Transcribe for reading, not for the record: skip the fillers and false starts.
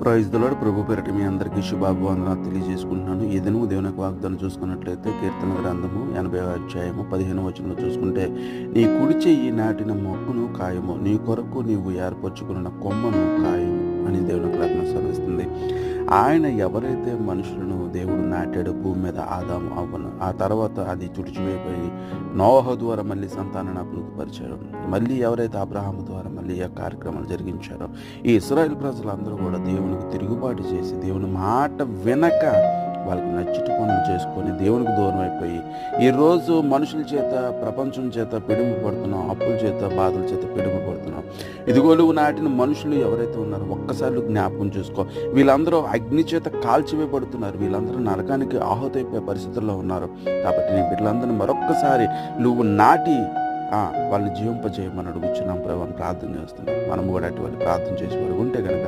Praise the lord. ప్రభు పేరిట మీ అందరికీ శుభాభివందనాలు తెలియజేసుకుంటున్నాను. ఈ దినము దేవుని యొక్క వాగ్దానం చూసుకున్నట్లయితే కీర్తన గ్రంథము 80వ అధ్యాయము 15వ వచనంలో చూసుకుంటే, నీ కుడి చెయ్యి నాటిన మొక్కను కాయము, నీ కొరకు నీవు ఏర్పరచుకున్న కొమ్మను కాయము అని దేవుని యొక్క లేఖనం సెలవిస్తుంది. ఆయన ఎవరైతే మనుషులను దేవుడు నాటాడు భూమి మీద, ఆదాము అవ్వను, ఆ తర్వాత అది తుడిచివేయబోయి నోవహు ద్వారా మళ్ళీ సంతానాన్ని అభివృద్ధిపరిచారు. మళ్ళీ ఎవరైతే అబ్రహాము ద్వారా మళ్ళీ ఆ కార్యక్రమాలు జరిగించారో, ఈ ఇశ్రాయేల్ ప్రజలందరూ కూడా దేవునికి తిరుగుబాటు చేసి దేవుని మాట వినక వాళ్ళకి నచ్చిటి పనులు చేసుకొని దేవునికి దూరం అయిపోయి ఈరోజు మనుషుల చేత, ప్రపంచం చేత పిడుగుపడుతున్నాం, అప్పుల చేత, బాధల చేత పిడుగుపడుతున్నాం. ఇదిగో నువ్వు నాటిన మనుషులు ఎవరైతే ఉన్నారో ఒక్కసారి జ్ఞాపకం చేసుకో. వీళ్ళందరూ అగ్ని చేత కాల్చివేయబడుతున్నారు, వీళ్ళందరూ నరకానికి ఆహుతైపోయే పరిస్థితుల్లో ఉన్నారు. కాబట్టి నీ బిడ్డలందరినీ మరొక్కసారి నువ్వు నాటి వాళ్ళని జీవింపజేయమని అడుగుచున్నాం. ప్రభువుని ప్రార్థన చేస్తున్నాం. మనం కూడా అటువంటి ప్రార్థన చేసేవారు ఉంటే కనుక